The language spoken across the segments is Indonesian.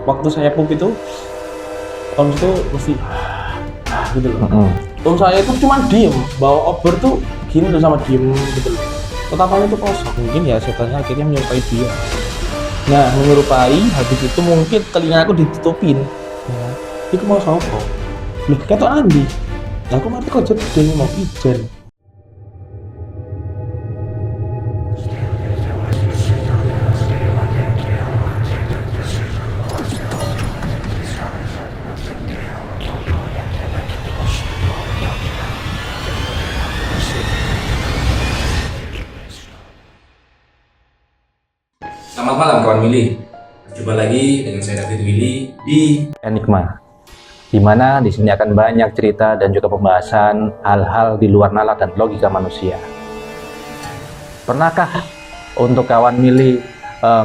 waktu saya pup itu om itu mesti gitu loh. Om saya itu cuma diem bawa obor tuh gini tuh sama diem gitu loh. Tatapannya itu kosong, mungkin ya setannya akhirnya menyerupai dia. Nah menyerupai, habis itu mungkin telinga aku ditutupin ya. Itu mau sopo loh kata Andi, aku mati kok jadi mau ijen. Selamat malam kawan Willy. Jumpa lagi dengan saya David Willy di Enigma, di mana di sini akan banyak cerita dan juga pembahasan hal-hal di luar nalar dan logika manusia. Pernahkah untuk kawan Mili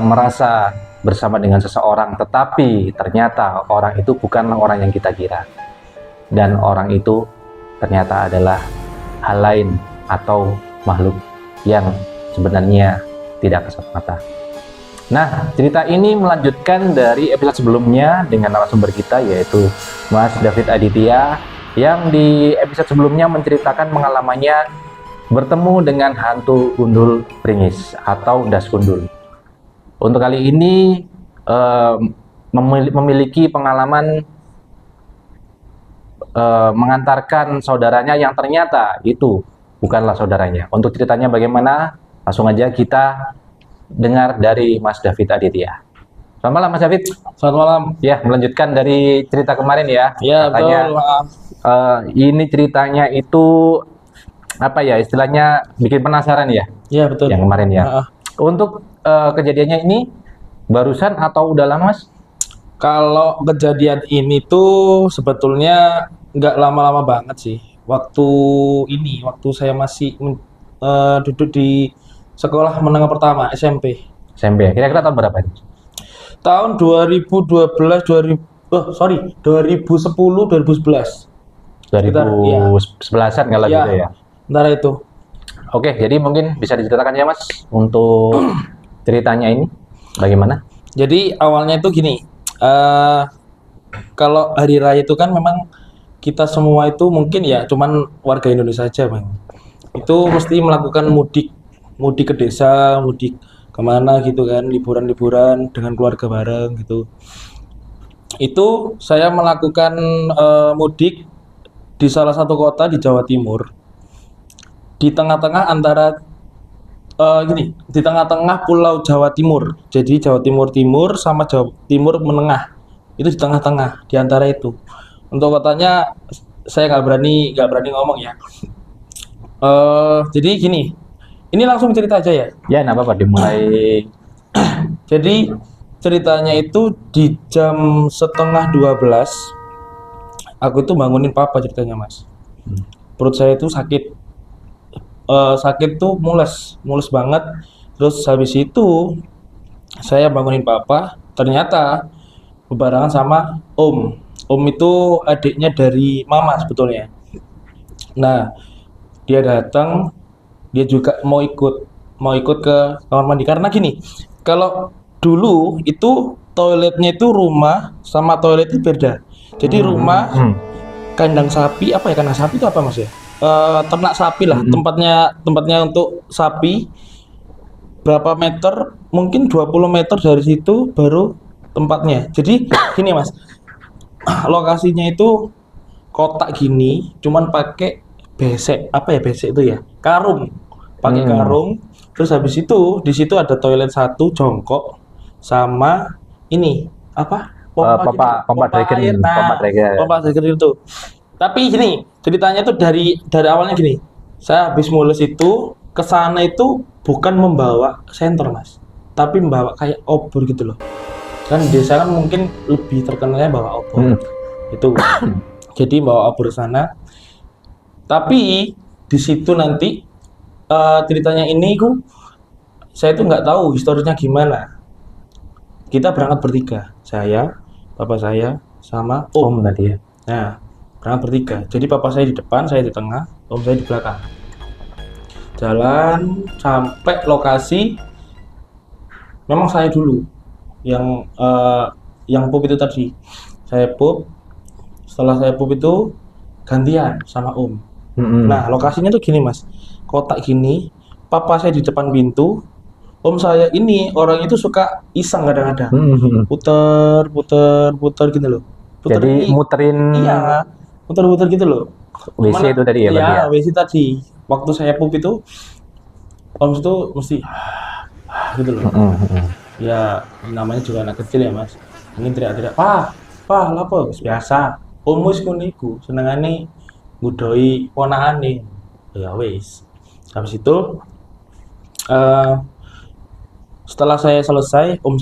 merasa bersama dengan seseorang, tetapi ternyata orang itu bukanlah orang yang kita kira, dan orang itu ternyata adalah hal lain atau makhluk yang sebenarnya tidak kasat mata. Nah, cerita ini melanjutkan dari episode sebelumnya dengan narasumber kita yaitu Mas David Aditya, yang di episode sebelumnya menceritakan pengalamannya bertemu dengan hantu gundul pringis atau das gundul. Untuk kali ini memiliki pengalaman mengantarkan saudaranya yang ternyata itu bukanlah saudaranya. Untuk ceritanya bagaimana? Langsung aja kita dengar dari Mas David Aditya. Selamat malam Mas David. Selamat malam. Ya, melanjutkan dari cerita kemarin ya. Ya Katanya, betul, maaf. Ini ceritanya itu apa ya, istilahnya bikin penasaran ya. Ya betul. Yang kemarin ya. Maaf. Untuk kejadiannya ini barusan atau udah lama Mas? Kalau kejadian ini tuh sebetulnya nggak lama-lama banget sih. Waktu saya masih duduk di sekolah menengah pertama SMP. SMP. Kira-kira tahun berapa ini? Tahun 2010, 2011. Sekitar, ya. 2011-an kalau Ya, gitu ya. antara itu. Oke, jadi mungkin bisa diceritakan ya Mas untuk ceritanya ini bagaimana? Jadi awalnya itu gini, kalau hari raya itu kan memang kita semua itu mungkin ya cuman warga Indonesia aja Bang. Itu mesti melakukan mudik ke desa, mudik kemana gitu kan, liburan-liburan dengan keluarga bareng gitu. Itu saya melakukan mudik di salah satu kota di Jawa Timur. Di tengah-tengah antara di tengah-tengah Pulau Jawa Timur. Jadi Jawa Timur Timur sama Jawa Timur Menengah. Itu di tengah-tengah, di antara itu. Untuk kotanya saya nggak berani ngomong ya. Jadi gini, ini langsung cerita aja ya. Ya, nggak apa-apa, dimulai. Jadi ceritanya itu di jam setengah 12 aku tuh bangunin papa ceritanya Mas. Perut saya itu sakit, sakit tuh mules banget. Terus habis itu saya bangunin papa, ternyata bebarengan sama om. Om itu adiknya dari mama sebetulnya. Nah, dia datang, dia juga mau ikut ke kamar mandi karena gini, kalau dulu itu toiletnya itu rumah sama toilet itu beda. Jadi rumah kandang sapi, apa ya, kandang sapi itu apa Mas ya? Ternak sapi lah, tempatnya untuk sapi. Berapa meter? Mungkin 20 meter dari situ baru tempatnya. Jadi gini Mas, lokasinya itu kotak gini, cuman pakai besek, apa ya besek itu ya? Karung. Pakai karung. Terus habis itu di situ ada toilet satu jongkok sama ini apa? Pompa dragon. Pompa dragon itu. Tapi gini, ceritanya tuh dari awalnya gini. Saya habis mules itu ke sana itu bukan membawa senter Mas, tapi membawa kayak obor gitu loh. Kan desa kan mungkin lebih terkenalnya bawa obor. Itu. Jadi bawa obor sana. Tapi di situ nanti ceritanya ini saya tuh nggak tahu historinya gimana. Kita berangkat bertiga, saya, papa saya, sama om tadi ya. Nah, berangkat bertiga. Jadi papa saya di depan, saya di tengah, om saya di belakang. Jalan sampai lokasi, memang saya dulu yang yang pup itu tadi. Saya pup, setelah saya pup itu gantian sama Om. Nah, lokasinya tuh gini Mas, kotak gini, papa saya di depan pintu, Om saya ini orang itu suka iseng kadang-kadang, puter gitu loh. Jadi muterin iya, puter-puter gitu loh. WC itu tadi ya, berarti iya, ya? WC tadi. Waktu saya pup itu, Om itu mesti gitu loh. Ya, namanya juga anak kecil ya Mas. Ini teriak-teriak, Pak, lapo? Biasa. Om wis ngono iku, senengane ngudoi ponakane. Ya wis. Habis itu setelah saya selesai, Om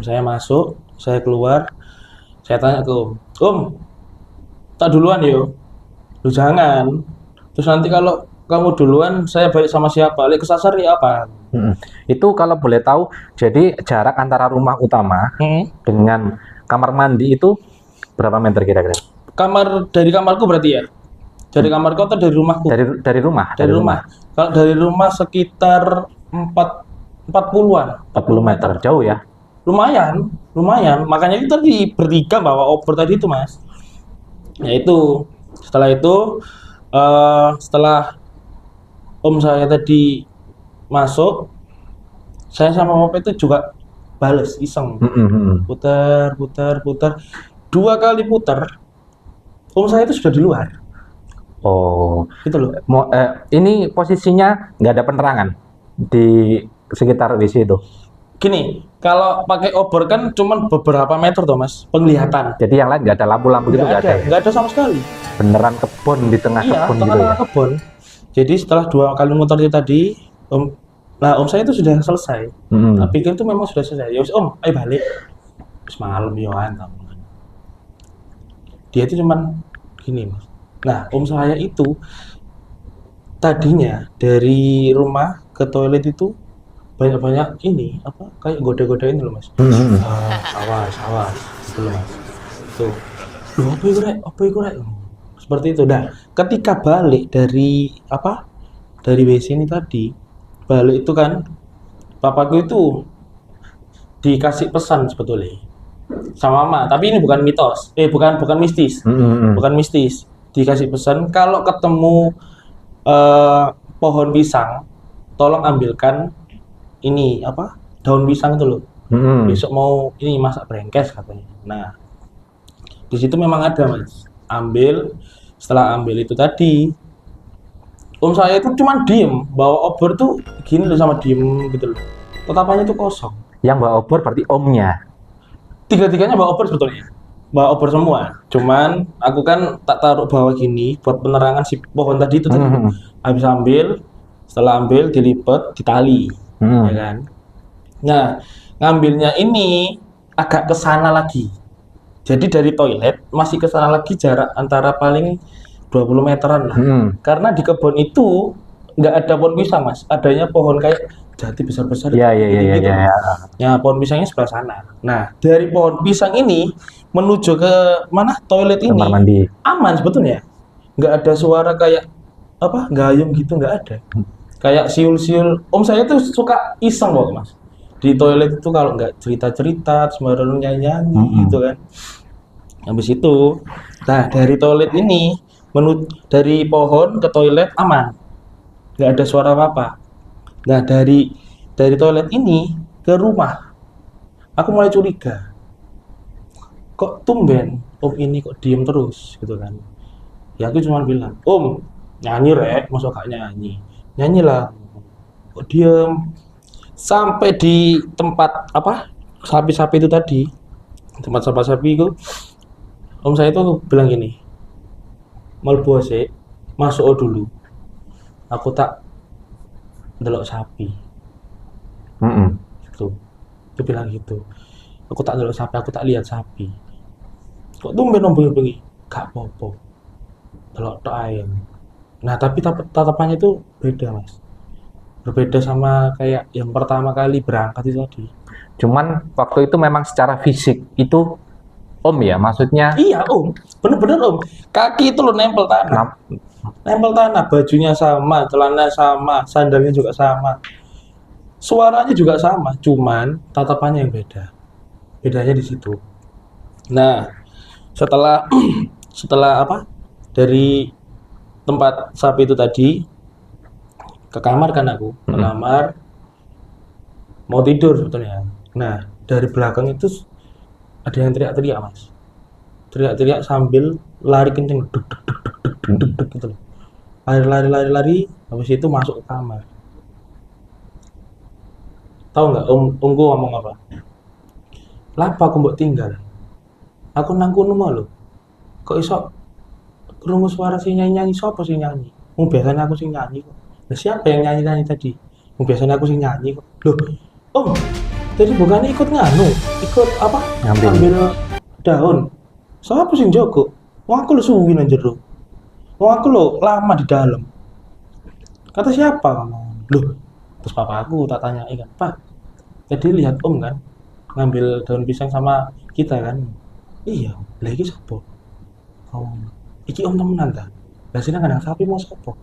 saya masuk, saya keluar, saya tanya ke Om, tak duluan yo. Lu jangan. Terus nanti kalau kamu duluan, saya balik sama siapa? Lek kesasar ya apa? Itu kalau boleh tahu, jadi jarak antara rumah utama dengan kamar mandi itu berapa meter kira-kira? Dari kamarku berarti ya? Dari kamarku atau dari rumahku? Dari rumah? Dari rumah. Kalau dari rumah sekitar 40-an. 40 meter, jauh ya? Lumayan. Makanya itu tadi bertiga bawa obor tadi itu Mas. Ya itu. Setelah itu, setelah Om saya tadi masuk, saya sama Om itu juga bales iseng. Putar. 2 kali putar, Om saya itu sudah di luar. Oh, Gitu loh. ini posisinya nggak ada penerangan di sekitar WC itu. Gini, kalau pakai obor kan cuman beberapa meter tuh Mas, penglihatan. Jadi yang lain nggak ada lampu-lampu gitu, nggak ada ya? Nggak ada sama sekali. Beneran kebun di tengah Iya, kebun gitu ya? tengah-tengah kebun. Jadi setelah 2 kali muter itu tadi, Om saya itu sudah selesai. Nah, pikir itu memang sudah selesai. Ya wis Om, ayo balik. Wis malam yo antam. Dia itu cuman gini Mas. Nah, Om saya itu tadinya dari rumah ke toilet itu banyak-banyak ini apa kayak goda-godain loh Mas. Awas gitu loh Mas. Tuh. Loh, apa iku rek? Seperti itu. Nah, ketika balik dari dari WC ini tadi, balik itu kan papaku itu dikasih pesan sebetulnya sama mama, tapi ini bukan mitos. Bukan mistis. Bukan mistis. Dikasih pesan kalau ketemu pohon pisang, tolong ambilkan ini daun pisang itu loh. Besok mau ini masak brengkes katanya. Nah, di situ memang ada Mas. Setelah ambil itu tadi, Om saya itu cuma diem, bawa obor tuh gini loh sama diem gitu loh. Tatapannya itu kosong. Yang bawa obor berarti omnya. Tiga-tiganya bawa obor sebetulnya. Bawa obor semua. Cuman aku kan tak taruh bawah gini buat penerangan si pohon tadi itu tadi. Habis setelah ambil dilipat, ditali. Ya kan? Nah, ngambilnya ini agak ke sana lagi. Jadi dari toilet masih ke sana lagi jarak antara paling 20 meteran lah. Karena di kebun itu nggak ada pohon pisang Mas, adanya pohon kayak jati besar-besar. Iya. Ya, pohon pisangnya sebelah sana. Nah, dari pohon pisang ini menuju ke mana toilet ini Kamar mandi. aman sebetulnya. Nggak ada suara kayak gayung gitu, nggak ada. Kayak siul-siul. Om saya tuh suka iseng kok Mas. Di toilet itu kalau nggak cerita-cerita, sembarang nyanyi gitu kan. Habis itu, nah dari toilet ini dari pohon ke toilet aman, nggak ada suara apa-apa. Nah dari toilet ini ke rumah, aku mulai curiga. Kok tumben Om ini kok diem terus gitu kan? Ya aku cuma bilang, Om nyanyi rek, masuk gak nyanyi? Nyanyilah. Kok diem? Sampai di tempat sapi-sapi itu tadi, tempat sapi-sapi itu, Om saya itu bilang gini, melbu sik, masuk dulu. Aku tak delok sapi. Tuh, dia bilang gitu. Aku tak delok sapi, aku tak lihat sapi. Kok tumben Om bengi-bengi? Gak apa-apa. Delok tok ae. Nah, tapi tatapannya itu beda, Mas. Berbeda sama kayak yang pertama kali berangkat itu tadi. Cuman waktu itu memang secara fisik itu Om ya, maksudnya? Iya Om, bener-bener Om. Kaki itu lo nempel tanah. Nempel tanah, bajunya sama, celananya sama, sandalnya juga sama. Suaranya juga sama, cuman tatapannya yang beda. bedanya di situ. Nah, setelah setelah apa dari tempat sapi itu tadi ke kamar kan aku ke kamar mau tidur sebetulnya. Nah, dari belakang itu ada yang teriak-teriak mas, teriak-teriak sambil lari kenceng, duk duk duk duk duk duk duk, duk, gitu loh. Lari, habis itu masuk ke kamar. Tahu nggak omku ngomong apa? Lapa aku mbok tinggal. Aku nang kono mah lho. Kok iso krungu suara sing nyanyi-nyanyi, sapa sing nyanyi? Biasanya aku sing nyanyi kok. Lah siapa yang nyanyi-nyanyi tadi? Biasanya aku sing nyanyi kok. Loh, Om, jadi bukannya ikut nganu, ikut apa? Ngambil. Daun. Siapa sing jogo? Wong aku lho suwi nang jero. Wong aku lho lama di dalam. Kata siapa kamu? Loh, terus papa aku tak tanya, kan, Pak, tadi lihat Om kan ngambil daun pisang sama kita kan? Iya, lah iki sapa? Oh, iki Om temenan ta? Lah sini kandang sapi mau sapa?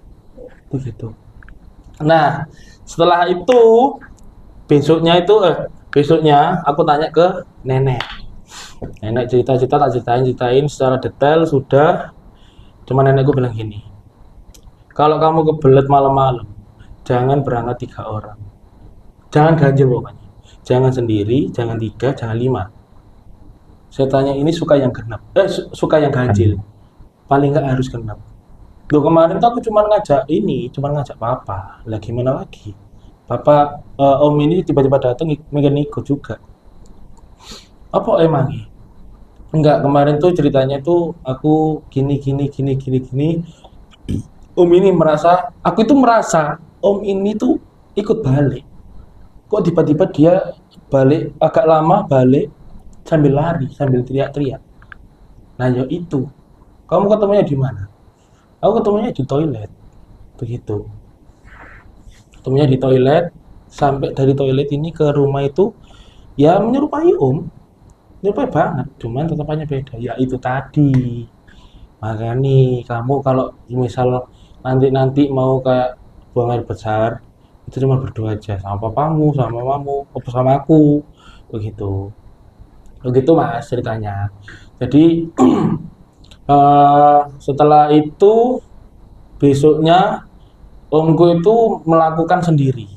Begitu. Nah, setelah itu besoknya aku tanya ke nenek. Nenek cerita-cerita tak ceritain secara detail sudah. Cuma nenekku bilang gini, kalau kamu kebelet malam-malam, jangan berangkat 3 orang. Jangan ganjil pokoknya. Jangan sendiri, jangan 3, jangan 5. Saya tanya ini suka yang genap, suka yang ganjil. Paling nggak harus genap. Loh kemarin tuh aku cuma ngajak papa. Lah gimana lagi? Papa, Om ini tiba-tiba datang ingin ikut juga. Apa emangnya? Enggak, kemarin tuh ceritanya tuh aku gini. Om ini merasa, aku itu merasa Om ini tuh ikut balik. Kok tiba-tiba dia balik agak lama balik sambil lari, sambil teriak-teriak. Nah, ya itu. Kamu ketemunya di mana? Aku ketemunya di toilet. Begitu. Ketemunya di toilet, sampai dari toilet ini ke rumah itu ya menyerupai Om. Menyerupai banget, cuman tetapannya beda. Ya itu tadi. Makanya kamu kalau misal nanti mau kayak buang air besar, itu cuma berdua aja sama papamu, sama mamamu, apa sama aku. Begitu. Begitu Mas ceritanya. Jadi setelah itu besoknya omku itu melakukan sendiri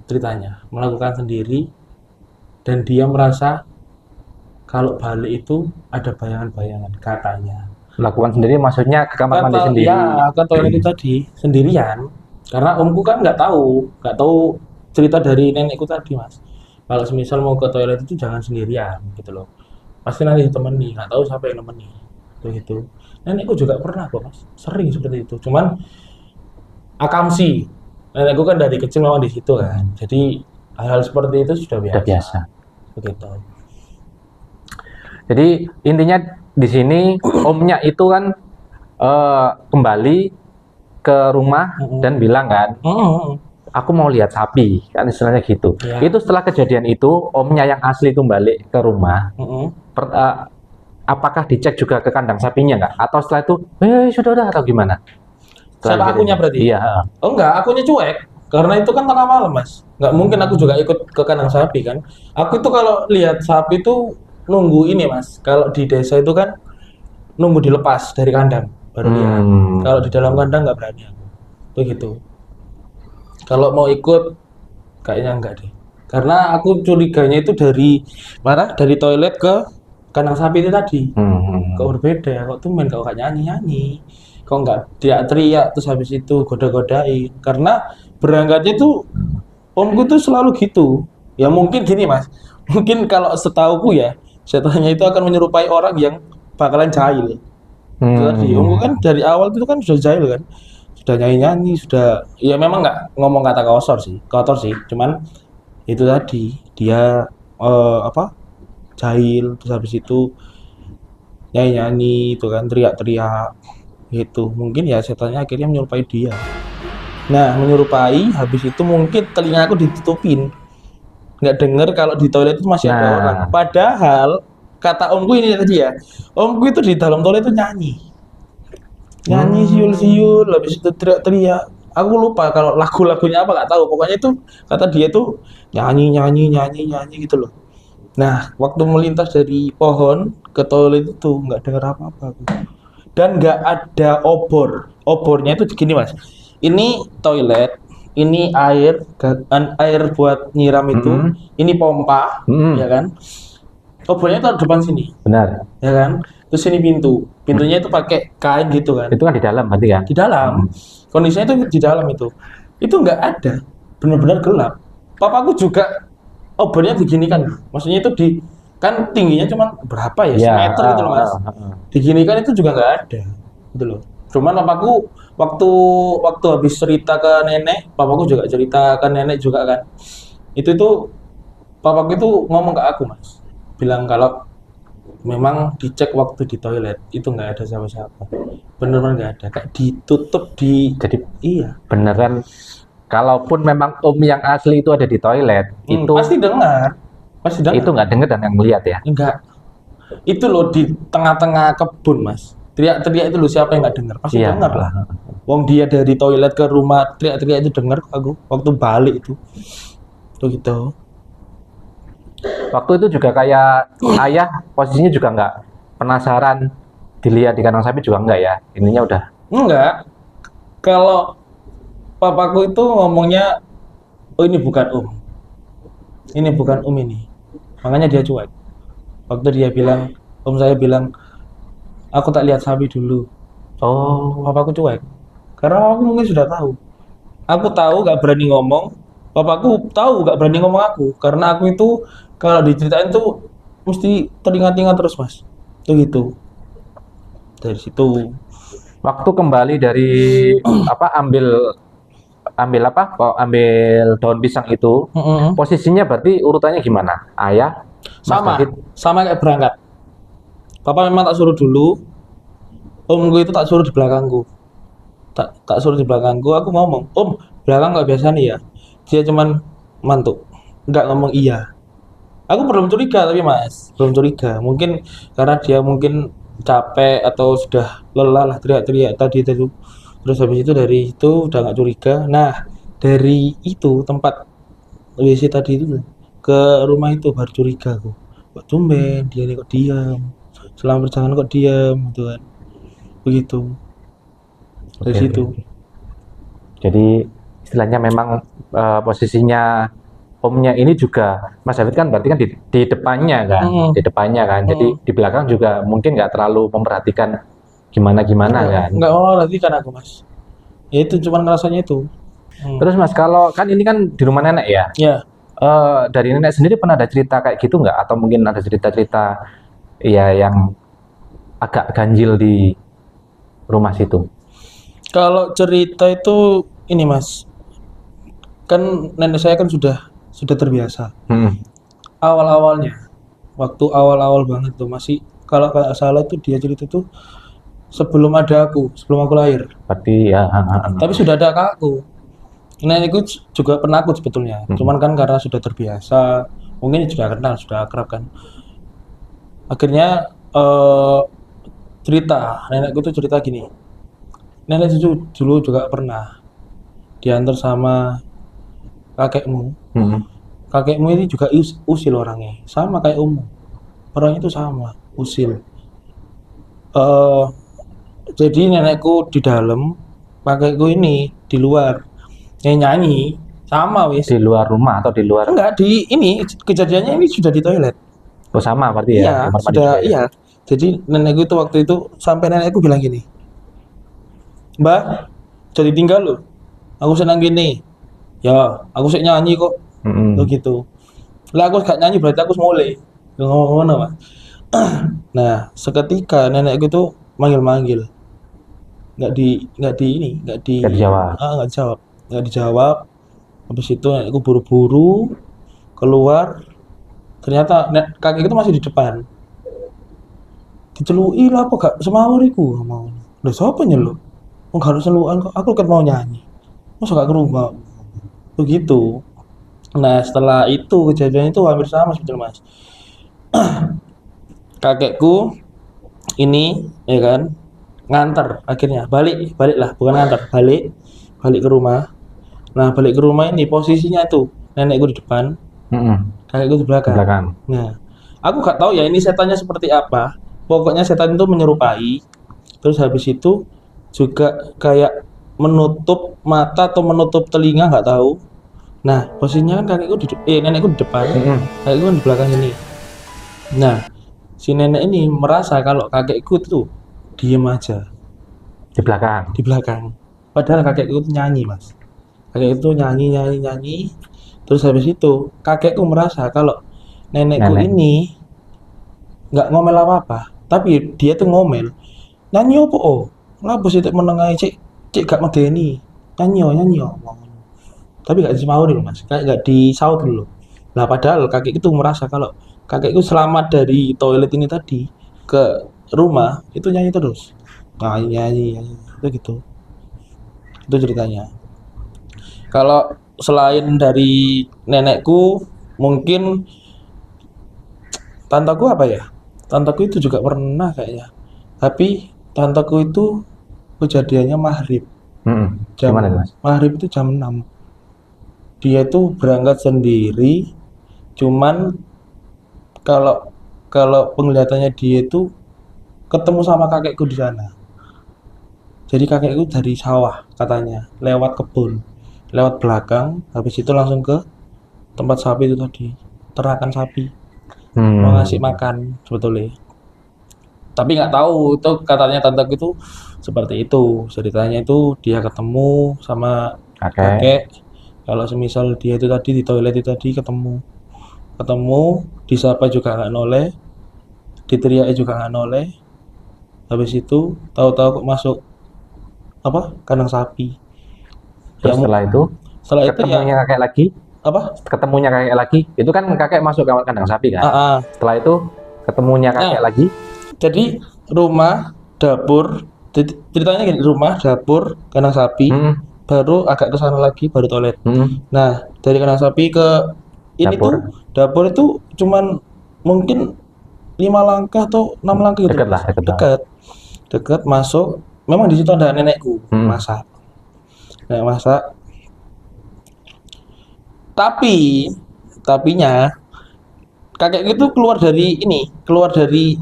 ceritanya, melakukan sendiri, dan dia merasa kalau balik itu ada bayangan-bayangan katanya. Lakukan sendiri maksudnya ke kamar mandi sendiri. Ya, ke toilet itu tadi sendirian. Karena omku kan nggak tahu cerita dari nenekku tadi Mas. Kalau semisal mau ke toilet itu jangan sendirian gitu loh. Pasti nanti ditemani, nggak tahu siapa yang nemeni. Begitu. Nenekku juga pernah kok Mas, sering seperti itu. Cuman akamsi. Nenekku kan dari kecil memang di situ kan. Jadi hal-hal seperti itu sudah biasa. Sudah biasa. Begitu. Jadi intinya di sini omnya itu kan kembali ke rumah dan bilang kan, aku mau lihat sapi, kan istilahnya gitu. Ya. Itu setelah kejadian itu omnya yang asli itu balik ke rumah. Apakah dicek juga ke kandang sapinya nggak? Atau setelah itu, sudah atau gimana? Siapa akunya berarti? Iya. Oh enggak, akunya cuek. Karena itu kan tengah malam Mas. Nggak mungkin aku juga ikut ke kandang sapi kan. Aku itu kalau lihat sapi itu nunggu ini Mas. Kalau di desa itu kan nunggu dilepas dari kandang baru lihat. Kalau di dalam kandang nggak berani aku. Begitu. Kalau mau ikut kayaknya enggak deh. Karena aku curiganya itu dari mana? Dari toilet ke kandang sapi itu tadi. Kok berbeda? Kok tumben kok nggak nyanyi? Kok nggak teriak terus habis itu goda-godain? Karena berangkatnya tuh omku tuh selalu gitu. Ya mungkin gini Mas. Mungkin kalau setauku ya, setannya itu akan menyerupai orang yang bakalan jahil. Tadi omku kan dari awal itu kan sudah jahil kan. Sudah nyanyi-nyanyi, sudah ya memang nggak ngomong kata kotor sih. Cuman itu tadi dia jahil, terus habis itu nyanyi-nyanyi itu kan, teriak-teriak gitu. Mungkin ya setannya akhirnya menyerupai dia. Nah, menyerupai, habis itu mungkin telinga aku ditutupin, nggak denger kalau di toilet itu masih ada orang. Padahal kata omku ini tadi ya, omku itu di dalam toilet itu nyanyi siul-siul, habis itu teriak-teriak. Aku lupa kalau lagu-lagunya apa, nggak tahu. Pokoknya itu kata dia tuh nyanyi gitu loh. Nah, waktu melintas dari pohon ke toilet itu nggak dengar apa-apa aku. Dan nggak ada obor. Obornya itu gini mas. Ini toilet, ini air, air buat nyiram itu, ini pompa, ya kan? Obornya itu di depan sini, Benar. ya kan? Terus ini pintu, pintunya itu pakai kain gitu kan? Itu kan di dalam berarti kan? Di dalam. Kondisinya itu di dalam itu nggak ada, benar-benar gelap. Papaku juga obornya begini kan, maksudnya itu kan tingginya cuma berapa ya, semeter gitu loh mas. Diginikan itu juga nggak ada, gitu loh. Cuman papaku waktu habis cerita ke nenek, papaku juga cerita ke nenek juga kan. Itu papaku itu ngomong ke aku mas, bilang kalau memang dicek waktu di toilet itu nggak ada siapa-siapa, bener-bener nggak ada, kayak ditutup Jadi iya. beneran, kalaupun memang Om yang asli itu ada di toilet, itu Pasti dengar. itu nggak dengar dan nggak melihat ya? Enggak. Itu loh di tengah-tengah kebun, Mas. Teriak-teriak itu loh, siapa yang nggak dengar? Pasti Iya. dengar lah. Wong dia dari toilet ke rumah teriak-teriak itu dengar aku waktu balik itu. Tuh gitu. Waktu itu juga kayak ayah posisinya juga nggak penasaran dilihat di kandang sapi juga nggak ya? Ininya udah. Enggak. Kalau papaku itu ngomongnya, oh ini bukan Om. Ini bukan Om ini. Makanya dia cuek. Waktu dia bilang, Om saya bilang, aku tak lihat sapi dulu. Oh, Papaku cuek. Karena aku mungkin sudah tahu. Aku tahu gak berani ngomong. Papaku tahu gak berani ngomong aku. Karena aku itu kalau diceritain tuh mesti teringat-ingat terus mas. Itu gitu. Dari situ. waktu kembali dari apa ambil apa? Ambil daun pisang itu, posisinya berarti urutannya gimana? Ayah, Mas Sama, David? sama kayak berangkat. Papa memang tak suruh dulu. Omku itu tak suruh di belakangku. Tak suruh di belakangku. Aku ngomong, Om, belakang nggak biasa nih ya. Dia cuman mantuk, nggak ngomong iya. Aku belum curiga tapi mas, belum curiga. Mungkin karena dia mungkin capek atau sudah lelah lah teriak-teriak tadi itu. Terus habis itu dari itu udah nggak curiga. Nah dari itu tempat WC tadi itu ke rumah itu baru curiga aku. Kok tumben dia ini kok diam. Selama perjalanan kok diam gitu kan. Begitu. Dari Oke, situ. oke. Jadi istilahnya memang posisinya omnya ini juga Mas David kan berarti kan di depannya kan, di depannya kan. Jadi di belakang juga mungkin nggak terlalu memperhatikan gimana kan. Nggak mau berarti kan aku mas. Ya itu cuman ngerasanya itu. Terus Mas, kalau kan ini kan di rumah nenek ya, Ya. dari nenek sendiri pernah ada cerita kayak gitu nggak? Atau mungkin ada cerita-cerita ya yang agak ganjil di rumah situ? Kalau cerita itu ini mas, kan nenek saya kan sudah terbiasa. Awal-awalnya, waktu awal-awal banget tuh masih kalau nggak salah tuh dia cerita tuh sebelum aku lahir. Berarti ya. Tapi sudah ada kakakku. Nenekku juga penakut sebetulnya. Cuman kan karena sudah terbiasa, mungkin sudah kenal, sudah akrab kan. Akhirnya nenekku tuh cerita gini. Nenek dulu juga pernah diantar sama kakekmu. Kakekmu ini juga usil orangnya, sama kayak orangnya itu sama, usil. Jadi nenekku di dalam, kakekku ini di luar, nyanyi sama wis. Di luar rumah atau di luar? Enggak, di ini kejadiannya ini sudah di toilet. Oh sama berarti ya? Iya, Kamar mandi sudah juga ya? iya. Jadi nenekku itu waktu itu sampai nenekku bilang gini, Mbak, jadi tinggal loh. Aku senang gini. Ya, aku sih nyanyi kok. Tuh gitu. Lah aku gak nyanyi berarti aku mulai. Ngomong-ngomong Mas. Nah, seketika nenekku tuh manggil-manggil. Nggak dijawab. Nggak dijawab. Habis itu nenekku buru-buru keluar. Ternyata kakek itu masih di depan. Dicelui lah apa gak semawur iku mau. Lah siapa nyeluk? Wong gak seluan kok. Aku kan mau nyanyi. Masa gak kerubah. Begitu. Nah setelah itu kejadian itu hampir sama sebetulnya mas. Kakekku ini ya kan nganter akhirnya balik bukan nganter balik ke rumah. Nah balik ke rumah ini posisinya tuh nenekku di depan, kakekku di belakang. Nah Aku gak tahu ya ini setannya seperti apa. Pokoknya setan itu menyerupai. Terus habis itu juga kayak menutup mata atau menutup telinga nggak tahu. Nah posisinya kan kakekku nenekku di depan, kakekku kan di belakang ini. Nah si nenek ini merasa kalau kakekku tuh diem aja Di belakang. di belakang. Padahal kakekku tuh nyanyi mas. Kakek itu nyanyi. Terus habis itu kakekku merasa kalau nenekku Nenek. ini nggak ngomel apa-apa, tapi dia tuh ngomel. Nyanyi opo oh? Ngapa sih tak menengai cek gak medeni. Nyanyi ngomong. Tapi gak disemau dulu mas, kayak gak disaut dulu. Nah padahal kakek itu merasa kalau kakekku selamat dari toilet ini tadi ke rumah itu nyanyi terus. Nyanyi itu gitu. Itu ceritanya. Kalau selain dari nenekku, mungkin tantaku apa ya? Tantaku itu juga pernah kayaknya. Tapi tantaku itu kejadiannya maghrib. Gimana itu, Mas? Maghrib itu jam 6. Dia itu berangkat sendiri. Cuman kalau kalau penglihatannya dia itu ketemu sama kakekku di sana. Jadi kakekku dari sawah katanya, lewat kebun, lewat belakang, habis itu langsung ke tempat sapi itu tadi, terakan sapi, mau ngasih makan sebetulnya. Tapi nggak tahu itu katanya tanteku itu seperti itu ceritanya itu dia ketemu sama kakek. Kalau semisal dia itu tadi di toilet itu tadi ketemu disapa juga nggak noleh, diteriaki juga nggak noleh. Habis itu tahu-tahu kok masuk apa kandang sapi. Terus setelah itu Setelah itu ya ketemunya kakek lagi, apa? ketemunya kakek lagi. Itu kan kakek masuk ke kandang sapi kan. Setelah itu ketemunya kakek lagi. Jadi rumah, dapur, ceritanya gini, rumah, dapur, kandang sapi, baru agak ke sana lagi, baru toilet. Nah, dari kandang sapi ke ini Dapur. tuh, dapur itu cuman mungkin 5 langkah atau 6 langkah gitu. Dekat lah, dekat lah. Dekat masuk. Memang di situ ada nenekku masak. Nenek masak. Tapinya kakek itu keluar dari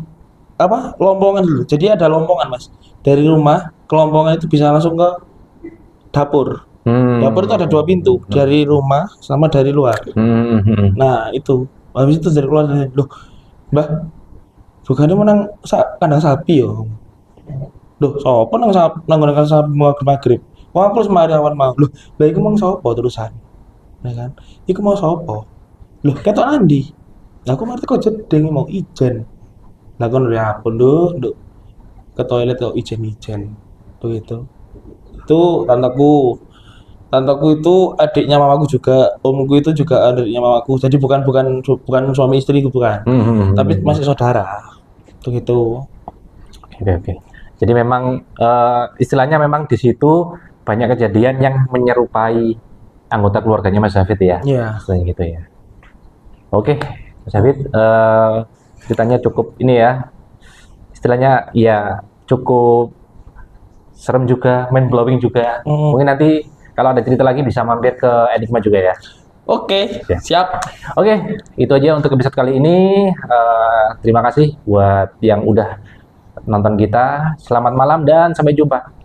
apa lombongan dulu. Jadi ada lombongan mas dari rumah ke lombongan itu bisa langsung ke dapur. Dapur itu ada 2 pintu dari rumah sama dari luar. Nah itu habis itu dari keluar loh mbah bukannya menang kandang sapi yo. Loh sopo nang kandang sapi maghrib. Wah aku semari awan mau. Loh lah iku mau sopo terusan. Ya kan? Iku mau sopo? Loh ketok andi. Lah aku ngerti kok jedeng mau ijen. Lah kon ya ampun nduk ke toilet kok ijen begitu. Itu tanteku itu adiknya mamaku juga, omku itu juga adiknya mamaku. Jadi bukan suami istri bukan. Tapi masih saudara. Begitu. Oke. Jadi memang istilahnya memang di situ banyak kejadian yang menyerupai anggota keluarganya Mas Hafid ya. Iya. Selain gitu ya. Oke, Mas Hafid, ceritanya cukup ini ya. Istilahnya ya cukup serem juga, mind blowing juga. Mungkin nanti kalau ada cerita lagi bisa mampir ke Enigma juga ya. Oke, siap. Oke, itu aja untuk episode kali ini. Terima kasih buat yang udah nonton kita. Selamat malam dan sampai jumpa.